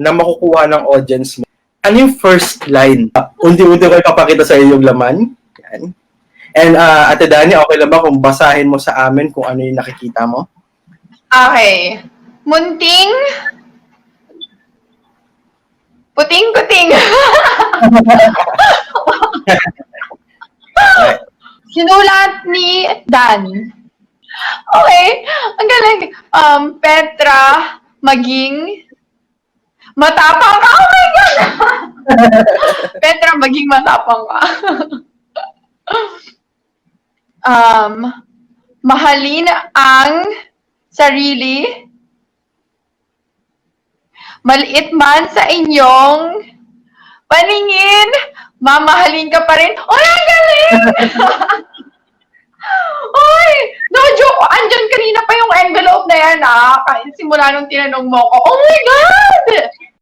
na makukuha ng audience mo. Ano yung first line? Unti-unti ko ipapakita sa iyo yung laman. Yan. And Ate Dani, okay lang ba kung basahin mo sa amin kung ano yung nakikita mo? Okay. Munting puting-kuting. Sinulat ni Dan. Okay. Ang galing. Petra, maging matapang ka. Oh my God! Petra, maging matapang ka. Mahalin ang sarili. Maliit man sa inyong paningin, mamahalin ka pa rin. Oy, ang galing! Oy, no joke. Andyan kanina pa yung envelope na yan, Simula nung tinanong mo ko. Oh my God!